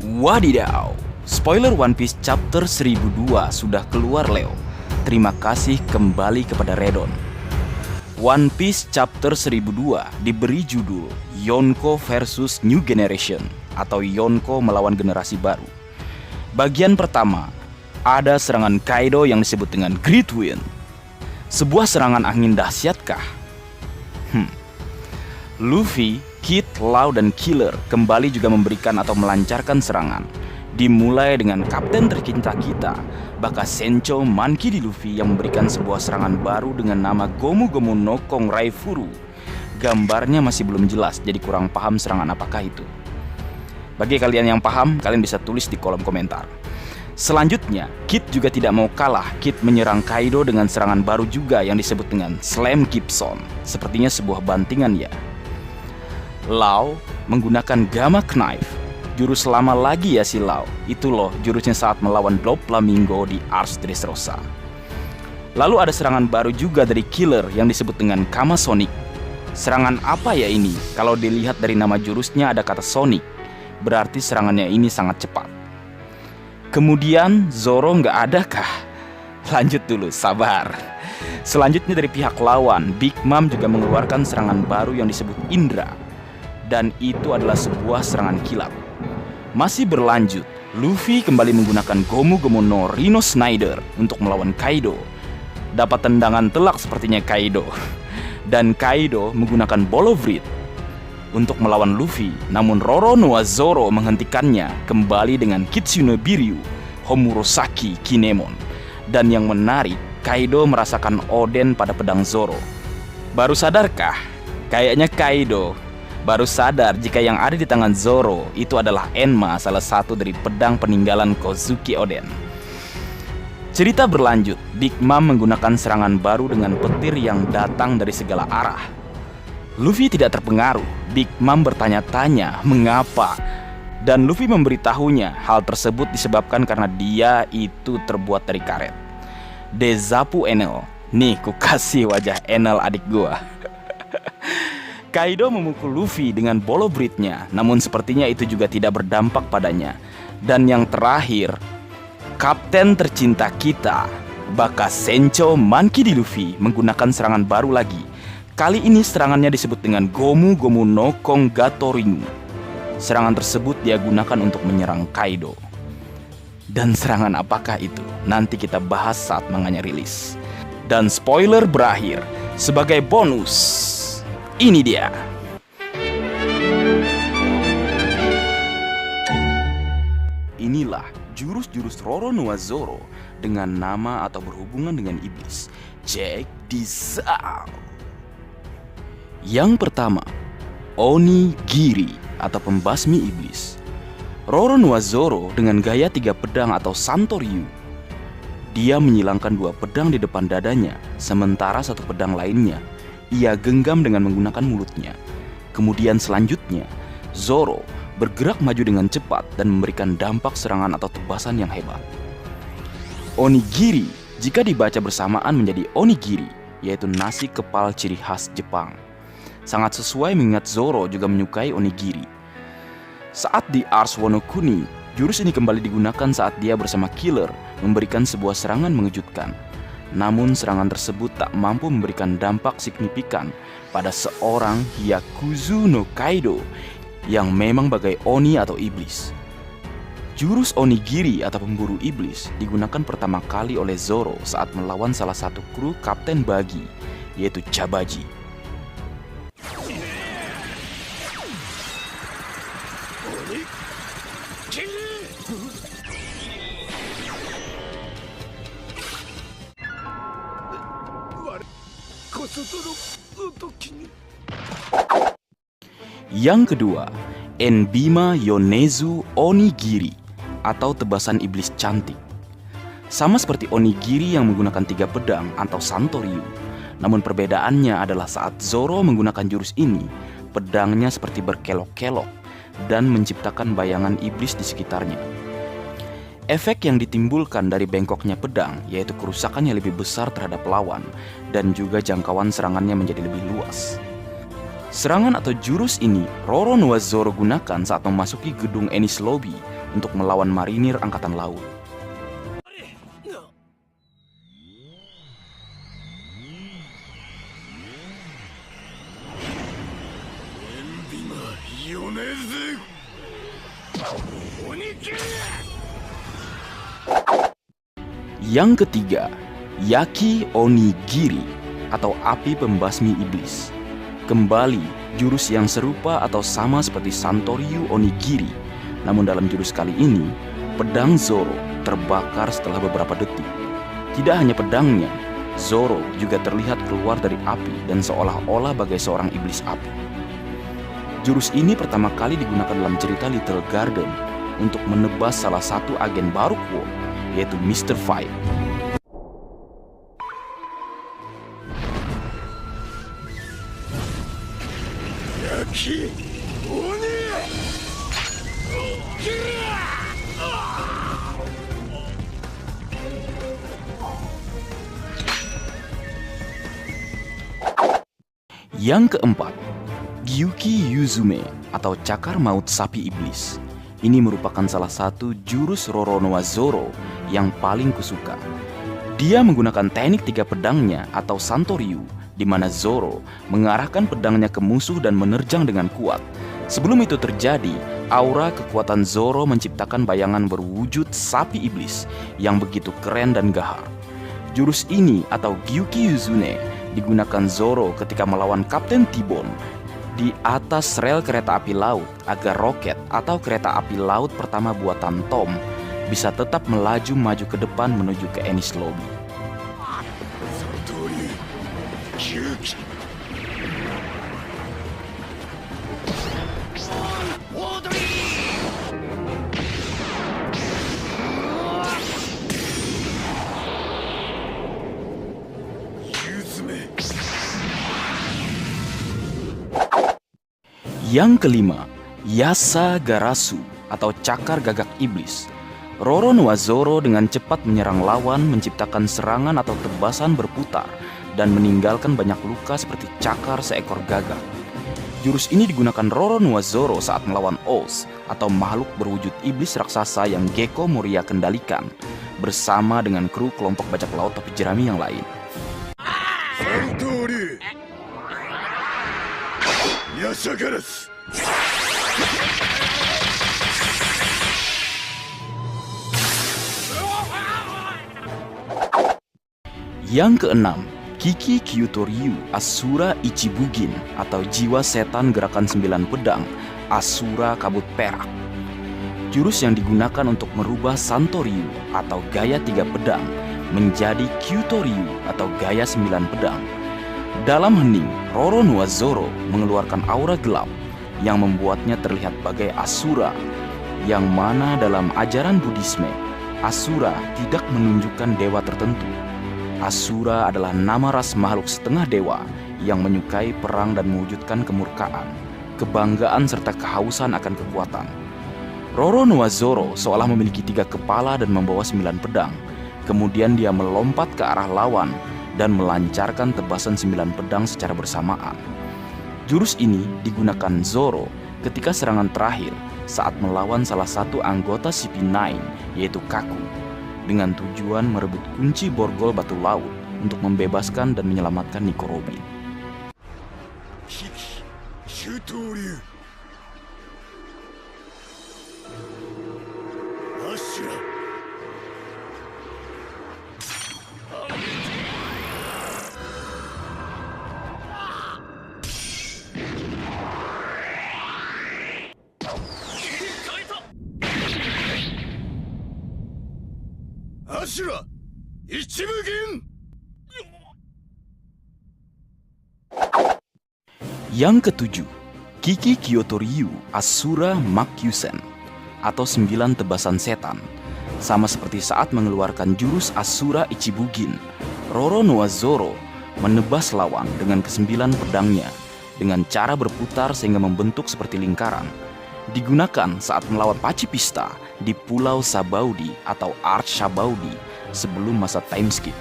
Wadidaw, spoiler One Piece chapter 1002 sudah keluar Leo. Terima kasih kembali kepada Redon. One Piece chapter 1002 diberi judul Yonko versus New Generation atau Yonko melawan generasi baru. Bagian pertama, ada serangan Kaido yang disebut dengan Great Wind. Sebuah serangan angin dahsyatkah? Luffy, Kid, Law, dan Killer kembali juga memberikan atau melancarkan serangan. Dimulai dengan kapten tercinta kita, Baka Sencho Monkey D. Luffy yang memberikan sebuah serangan baru dengan nama Gomu Gomu no Kong Raifuru. Gambarnya masih belum jelas, jadi kurang paham serangan apakah itu. Bagi kalian yang paham, kalian bisa tulis di kolom komentar. Selanjutnya, Kid juga tidak mau kalah. Kid menyerang Kaido dengan serangan baru juga yang disebut dengan Slam Gibson. Sepertinya sebuah bantingan ya. Law menggunakan Gamma Knife. Jurus lama lagi ya si Law. Itu loh jurusnya saat melawan Blob Flamingo di Ars Dressrosa. Lalu ada serangan baru juga dari Killer yang disebut dengan Kama Sonic. Serangan apa ya ini? Kalau dilihat dari nama jurusnya ada kata Sonic, berarti serangannya ini sangat cepat. Kemudian Zoro nggak ada kah? Lanjut dulu, sabar. Selanjutnya dari pihak lawan, Big Mom juga mengeluarkan serangan baru yang disebut Indra. Dan itu adalah sebuah serangan kilat. Masih berlanjut, Luffy kembali menggunakan Gomu Gomu no Rhino Snyder untuk melawan Kaido. Dapat tendangan telak sepertinya Kaido. Dan Kaido menggunakan Ball of Reed untuk melawan Luffy. Namun Roro Noa Zoro menghentikannya kembali dengan Kitsune Biryu Homurosaki Kinemon. Dan yang menarik, Kaido merasakan Oden pada pedang Zoro. Baru sadarkah? Kayaknya Kaido baru sadar jika yang ada di tangan Zoro itu adalah Enma, salah satu dari pedang peninggalan Kozuki Oden. Cerita berlanjut, Big Mom menggunakan serangan baru dengan petir yang datang dari segala arah. Luffy tidak terpengaruh. Big Mom bertanya-tanya mengapa, dan Luffy memberitahunya hal tersebut disebabkan karena dia itu terbuat dari karet. Dezapu Enel. Nih, ku kasih wajah Enel adik gua. Kaido memukul Luffy dengan Ball of Reed-nya, namun sepertinya itu juga tidak berdampak padanya. Dan yang terakhir, kapten tercinta kita, Baka Sencho Monkey D. Luffy menggunakan serangan baru lagi. Kali ini serangannya disebut dengan Gomu Gomu no Kong Gatoringu. Serangan tersebut dia gunakan untuk menyerang Kaido. Dan serangan apakah itu? Nanti kita bahas saat manganya rilis. Dan spoiler berakhir. Sebagai bonus, ini dia. Inilah jurus-jurus Roro Noa Zoro dengan nama atau berhubungan dengan iblis. Check this out. Yang pertama, Onigiri atau pembasmi iblis. Roro Noa Zoro dengan gaya 3 pedang atau Santoryu. Dia menyilangkan 2 pedang di depan dadanya, sementara 1 pedang lainnya ia genggam dengan menggunakan mulutnya. Kemudian selanjutnya, Zoro bergerak maju dengan cepat dan memberikan dampak serangan atau tebasan yang hebat. Onigiri jika dibaca bersamaan menjadi onigiri, yaitu nasi kepal ciri khas Jepang. Sangat sesuai mengingat Zoro juga menyukai onigiri. Saat di Ars Wano Kuni, jurus ini kembali digunakan saat dia bersama Killer memberikan sebuah serangan mengejutkan. Namun serangan tersebut tak mampu memberikan dampak signifikan pada seorang Hyakuzu no Kaido yang memang bagai Oni atau iblis. Jurus Onigiri atau pemburu iblis digunakan pertama kali oleh Zoro saat melawan salah satu kru Kapten Buggy, yaitu Chabaji. Yang kedua, Enbima Yonezu Onigiri atau tebasan iblis cantik. Sama seperti onigiri yang menggunakan 3 pedang atau Santoryu. Namun perbedaannya adalah saat Zoro menggunakan jurus ini, pedangnya seperti berkelok-kelok dan menciptakan bayangan iblis di sekitarnya. Efek yang ditimbulkan dari bengkoknya pedang yaitu kerusakan yang lebih besar terhadap lawan dan juga jangkauan serangannya menjadi lebih luas. Serangan atau jurus ini Roronoa Zoro gunakan saat memasuki gedung Enies Lobby untuk melawan marinir angkatan laut. Yang ketiga, Yaki Onigiri atau api pembasmi iblis. Kembali, jurus yang serupa atau sama seperti Santoryu Onigiri. Namun dalam jurus kali ini, pedang Zoro terbakar setelah beberapa detik. Tidak hanya pedangnya, Zoro juga terlihat keluar dari api dan seolah-olah bagai seorang iblis api. Jurus ini pertama kali digunakan dalam cerita Little Garden untuk menebas salah satu agen Baruch, yaitu Mr. Fight. Yang keempat, Gyuki Yuzume atau cakar maut sapi iblis. Ini merupakan salah satu jurus Roronoa Zoro yang paling kusuka. Dia menggunakan teknik tiga pedangnya atau Santoryu, di mana Zoro mengarahkan pedangnya ke musuh dan menerjang dengan kuat. Sebelum itu terjadi, aura kekuatan Zoro menciptakan bayangan berwujud sapi iblis yang begitu keren dan gahar. Jurus ini atau Gyuki Yuzume digunakan Zoro ketika melawan Kapten T-Bone di atas rel kereta api laut agar roket atau kereta api laut pertama buatan Tom bisa tetap melaju ke depan menuju ke Enies Lobby. Yang kelima, Yasa Garasu atau cakar gagak iblis. Roronoa Zoro dengan cepat menyerang lawan, menciptakan serangan atau tebasan berputar dan meninggalkan banyak luka seperti cakar seekor gagak. Jurus ini digunakan Roronoa Zoro saat melawan Oz atau makhluk berwujud iblis raksasa yang Gekko Moria kendalikan bersama dengan kru kelompok bajak laut topi jerami yang lain. Yang keenam, Kiki Kyutoryu Asura Ichibugin atau jiwa setan gerakan 9 pedang Asura kabut perak. Jurus yang digunakan untuk merubah Santoryu atau gaya 3 pedang menjadi Kyutoryu atau gaya 9 pedang. Dalam hening, Roronoa Zoro mengeluarkan aura gelap yang membuatnya terlihat bagai Asura, yang mana dalam ajaran Buddhisme, Asura tidak menunjukkan dewa tertentu. Asura adalah nama ras makhluk setengah dewa yang menyukai perang dan mewujudkan kemurkaan, kebanggaan serta kehausan akan kekuatan. Roronoa Zoro seolah memiliki 3 kepala dan membawa 9 pedang. Kemudian dia melompat ke arah lawan dan melancarkan tebasan 9 pedang secara bersamaan. Jurus ini digunakan Zoro ketika serangan terakhir saat melawan salah satu anggota CP9 yaitu Kaku, dengan tujuan merebut kunci borgol batu laut untuk membebaskan dan menyelamatkan Nico Robin. Ashura Ichibugin. Yang ketujuh, Kiki Kyotoryu Asura Makyusen atau 9 tebasan setan. Sama seperti saat mengeluarkan jurus Asura Ichibugin, Roronoa Zoro menebas lawan dengan ke-9 pedangnya dengan cara berputar sehingga membentuk seperti lingkaran. Digunakan saat melawan Pacifista di Pulau Sabaudi atau Arch Sabaudi sebelum masa time skip.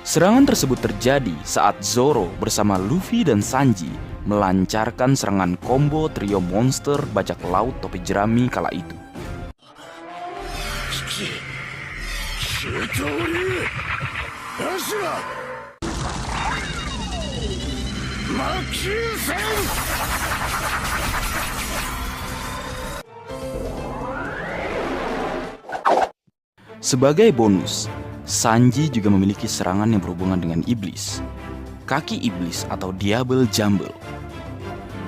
Serangan tersebut terjadi saat Zoro bersama Luffy dan Sanji melancarkan serangan combo trio monster bajak laut topi jerami kala itu. 九刀流アシュラ魔球戦 Sebagai bonus, Sanji juga memiliki serangan yang berhubungan dengan iblis, kaki iblis atau Diable Jumble.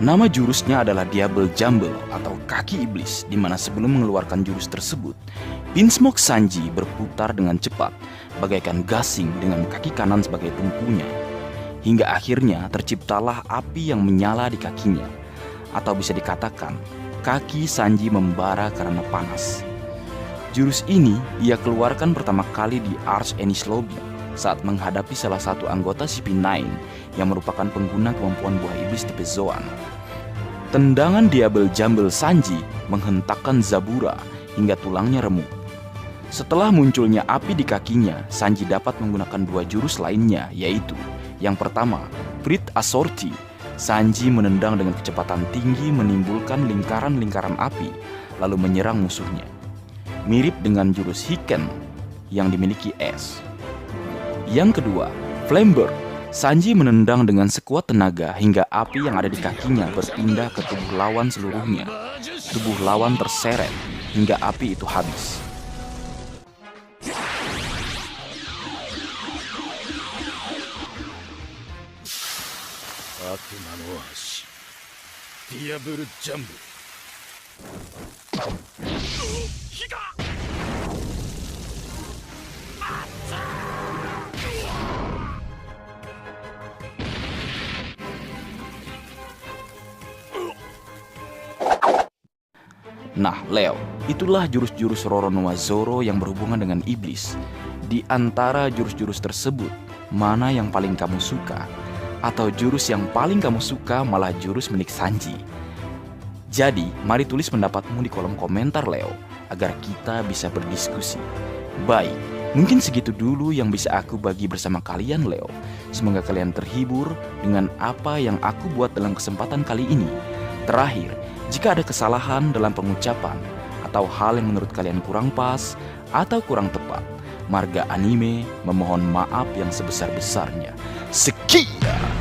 Nama jurusnya adalah Diable Jumble atau kaki iblis, di mana sebelum mengeluarkan jurus tersebut, Beansmoke Sanji berputar dengan cepat, bagaikan gasing dengan kaki kanan sebagai tumpunya. Hingga akhirnya terciptalah api yang menyala di kakinya, atau bisa dikatakan kaki Sanji membara karena panas. Jurus ini ia keluarkan pertama kali di Arch Enies Lobby saat menghadapi salah satu anggota CP9 yang merupakan pengguna kemampuan buah iblis tipe Zoan. Tendangan Diable Jumble Sanji menghentakkan Zabura hingga tulangnya remuk. Setelah munculnya api di kakinya, Sanji dapat menggunakan dua jurus lainnya, yaitu yang pertama, Breath Assorti. Sanji menendang dengan kecepatan tinggi menimbulkan lingkaran-lingkaran api, lalu menyerang musuhnya. Mirip dengan jurus Hiken yang dimiliki Es. Yang kedua, Flamebird. Sanji menendang dengan sekuat tenaga hingga api yang ada di kakinya berpindah ke tubuh lawan seluruhnya. Tubuh lawan terseret hingga api itu habis. Akuma no Ashi Diable Jumble Nah, Leo, itulah jurus-jurus Roronoa Zoro yang berhubungan dengan iblis. Di antara jurus-jurus tersebut, mana yang paling kamu suka? Atau jurus yang paling kamu suka malah jurus milik Sanji? Jadi, mari tulis pendapatmu di kolom komentar, Leo, agar kita bisa berdiskusi. Baik, mungkin segitu dulu yang bisa aku bagi bersama kalian, Leo. Semoga kalian terhibur dengan apa yang aku buat dalam kesempatan kali ini. Terakhir, jika ada kesalahan dalam pengucapan atau hal yang menurut kalian kurang pas atau kurang tepat, Marga Anime memohon maaf yang sebesar-besarnya. Sekian.